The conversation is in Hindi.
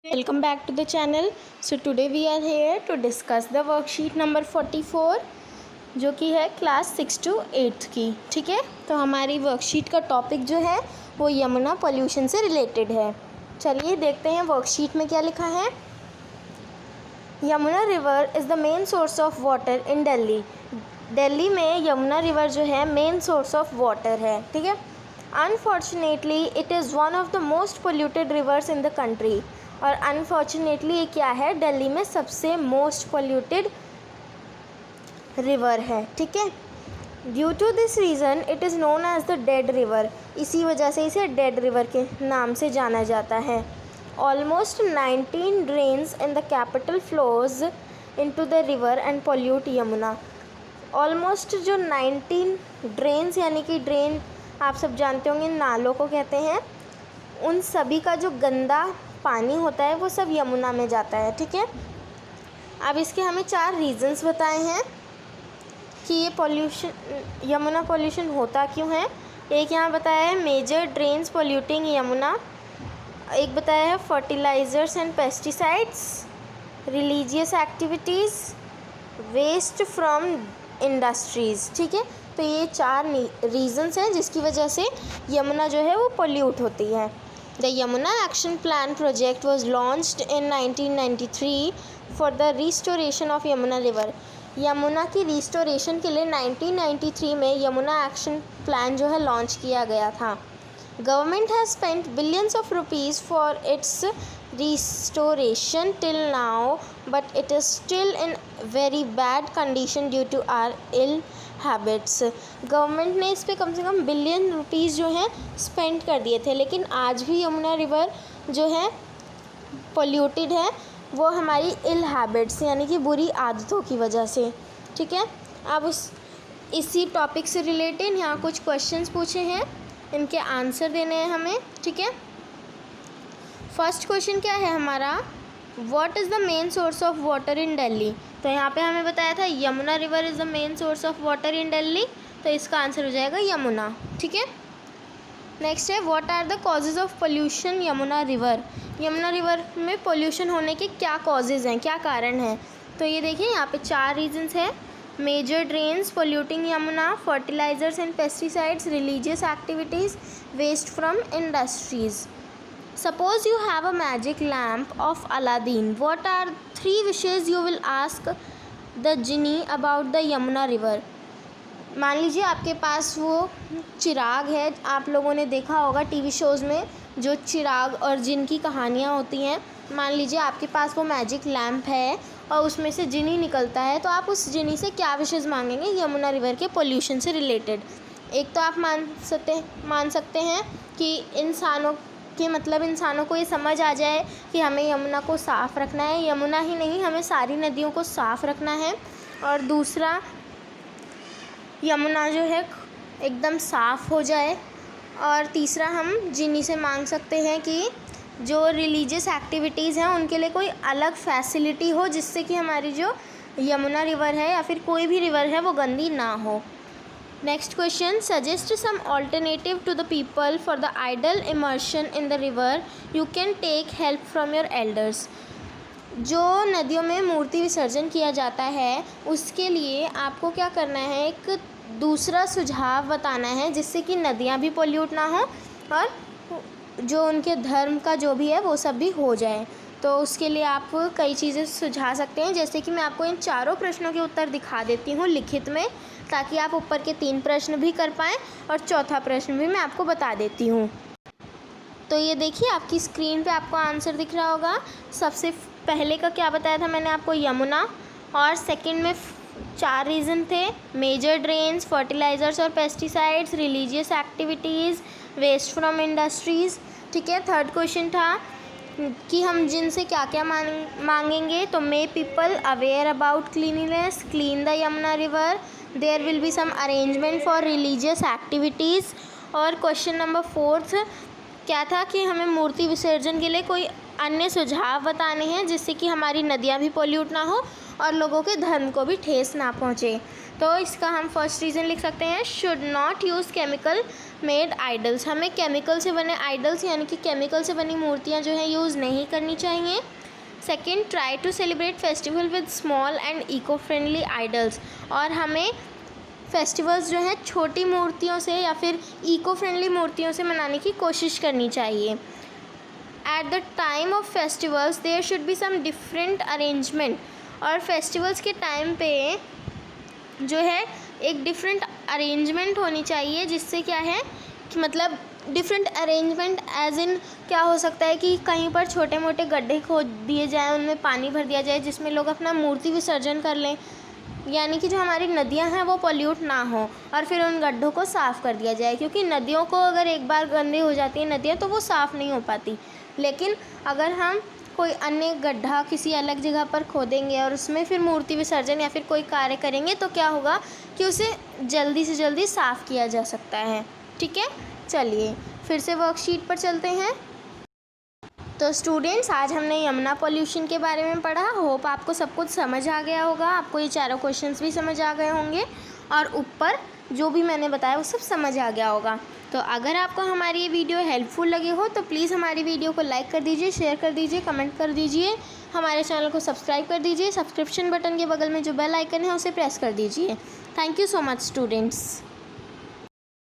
Welcome back to the channel. So today we are here to discuss the worksheet number 44 जो कि है क्लास 6 to 8 की. ठीक है, तो हमारी वर्कशीट का टॉपिक जो है वो यमुना पोल्यूशन से रिलेटेड है. चलिए देखते हैं वर्कशीट में क्या लिखा है. Yamuna river is the main source of water in Delhi. Delhi में यमुना रिवर जो है मेन सोर्स ऑफ वाटर है. ठीक है, unfortunately it is one of the most polluted reverse in the country. और अनफॉर्चुनेटली ये क्या है, दिल्ली में सबसे मोस्ट पोल्यूटेड रिवर है. ठीक है, due to this reason it is known as the dead river. इसी वजह से इसे डेड रिवर के नाम से जाना जाता है. Almost 19 drains in the capital flows into the river and pollute Yamuna. Almost जो 19 ड्रेन्स यानी कि ड्रेन आप सब जानते होंगे नालों को कहते हैं, उन सभी का जो गंदा पानी होता है वो सब यमुना में जाता है. ठीक है, अब इसके हमें 4 रीज़न्स बताए हैं कि ये पोल्यूशन यमुना पोल्यूशन होता क्यों है. एक यहाँ बताया है मेजर ड्रेन्स पोल्यूटिंग यमुना. एक बताया है fertilisers and pesticides, religious activities, waste from industries. ठीक है, तो ये 4 रीज़न्स हैं जिसकी वजह से यमुना जो है वो पोल्यूट होती है. The Yamuna Action Plan project was launched in 1993 for the restoration of Yamuna River. Yamuna की रिस्टोरेशन के लिए 1993 में यमुना एक्शन प्लान जो है लॉन्च किया गया था. Government has spent billions of rupees for its restoration till now, but it is still in very bad condition due to our ill habits. Government ने इस पे कम से कम बिलियन रुपीज़ जो हैं स्पेंड कर दिए थे, लेकिन आज भी यमुना रिवर जो है पोल्यूटेड है, वो हमारी इल हैबिट्स यानी कि बुरी आदतों की वजह से. ठीक है, अब इसी टॉपिक से रिलेटेड यहाँ कुछ क्वेश्चंस पूछे हैं, इनके आंसर देने हैं हमें. ठीक है, फर्स्ट क्वेश्चन क्या है हमारा, what is the main source of water in Delhi. तो यहाँ पे हमें बताया था Yamuna river is the main source of water in Delhi, तो इसका आंसर हो जाएगा यमुना. ठीक है, नेक्स्ट है what are the causes of pollution Yamuna river. Yamuna river में पोल्यूशन होने के क्या कॉजेज़ हैं, क्या कारण हैं. तो ये देखिए यहाँ पे 4 रीजंस हैं. Major drains polluting Yamuna, fertilisers and pesticides, religious activities, waste from industries. Suppose you have a magic lamp of Aladdin. What are 3 wishes you will ask the genie about the Yamuna river? मान लीजिए आपके पास वो चिराग है, आप लोगों ने देखा होगा टीवी शोज़ में जो चिराग और जिन की कहानियाँ होती हैं. मान लीजिए आपके पास वो मैजिक लैम्प है और उसमें से जिनी निकलता है, तो आप उस जिनी से क्या विशेज़ मांगेंगे यमुना रिवर के पोल्यूशन से रिलेटेड. एक तो आप मान सकते हैं कि इंसानों को ये समझ आ जाए कि हमें यमुना को साफ़ रखना है. यमुना ही नहीं, हमें सारी नदियों को साफ़ रखना है. और दूसरा, यमुना जो है एकदम साफ़ हो जाए. और तीसरा, हम जिनी से मांग सकते हैं कि जो रिलीजियस एक्टिविटीज़ हैं उनके लिए कोई अलग फैसिलिटी हो, जिससे कि हमारी जो यमुना रिवर है या फिर कोई भी रिवर है वो गंदी ना हो. Next question, suggest some alternative to the people for the idol immersion in the river. You can take help from your elders. जो नदियों में मूर्ति विसर्जन किया जाता है उसके लिए आपको क्या करना है, एक दूसरा सुझाव बताना है जिससे कि नदियाँ भी पोल्यूट ना हो और जो उनके धर्म का जो भी है वो सब भी हो जाए. तो उसके लिए आप कई चीज़ें सुझा सकते हैं, जैसे कि मैं आपको इन 4 प्रश्नों के उत्तर दिखा देती हूँ लिखित में, ताकि आप ऊपर के 3 प्रश्न भी कर पाएँ और चौथा प्रश्न भी मैं आपको बता देती हूँ. तो ये देखिए आपकी स्क्रीन पे आपको आंसर दिख रहा होगा. सबसे पहले का क्या बताया था मैंने आपको, यमुना. और सेकंड में 4 रीज़न थे, मेजर ड्रेन्स, फर्टिलाइज़र्स और pesticides, religious activities, waste from industries. ठीक है, थर्ड क्वेश्चन था कि हम जिनसे क्या क्या मांगेंगे. तो may people aware about cleanliness, clean the Yamuna river, there will be some arrangement for religious activities. और क्वेश्चन नंबर 4 क्या था कि हमें मूर्ति विसर्जन के लिए कोई अन्य सुझाव बताने हैं जिससे कि हमारी नदियाँ भी पोल्यूट ना हो और लोगों के धर्म को भी ठेस ना पहुँचे। तो इसका हम फर्स्ट रीज़न लिख सकते हैं, should not use chemical made idols. हमें केमिकल से बने आइडल्स यानी कि केमिकल से बनी मूर्तियाँ जो हैं यूज़ नहीं करनी चाहिए। Second, try to celebrate festival with small and eco friendly idols. और हमें फेस्टिवल्स जो हैं छोटी मूर्तियों से या फिर इको फ्रेंडली मूर्तियों से मनाने की कोशिश करनी चाहिए। At the time of festivals there should be some different arrangement. और फेस्टिवल्स के टाइम पे जो है एक डिफरेंट अरेंजमेंट होनी चाहिए, जिससे क्या है कि मतलब डिफरेंट अरेंजमेंट एज इन क्या हो सकता है कि कहीं पर छोटे मोटे गड्ढे खोद दिए जाएं, उनमें पानी भर दिया जाए जिसमें लोग अपना मूर्ति विसर्जन कर लें, यानी कि जो हमारी नदियां हैं वो पॉल्यूट ना हो, और फिर उन गड्ढों को साफ़ कर दिया जाए, क्योंकि नदियों को अगर एक बार गंदी हो जाती है नदियाँ तो वो साफ़ नहीं हो पाती। लेकिन अगर हम कोई अन्य गड्ढा किसी अलग जगह पर खोदेंगे और उसमें फिर मूर्ति विसर्जन या फिर कोई कार्य करेंगे तो क्या होगा कि उसे जल्दी से जल्दी साफ़ किया जा सकता है। ठीक है, चलिए फिर से वर्कशीट पर चलते हैं। तो स्टूडेंट्स, आज हमने यमुना पॉल्यूशन के बारे में पढ़ा। होप आपको सब कुछ समझ आ गया होगा, आपको ये चारों क्वेश्चंस भी समझ आ गए होंगे और ऊपर जो भी मैंने बताया वो सब समझ आ गया होगा। तो अगर आपको हमारी ये वीडियो हेल्पफुल लगी हो तो प्लीज़ हमारी वीडियो को लाइक कर दीजिए, शेयर कर दीजिए, कमेंट कर दीजिए, हमारे चैनल को सब्सक्राइब कर दीजिए, सब्सक्रिप्शन बटन के बगल में जो बेल आइकन है उसे प्रेस कर दीजिए। Thank you so much students.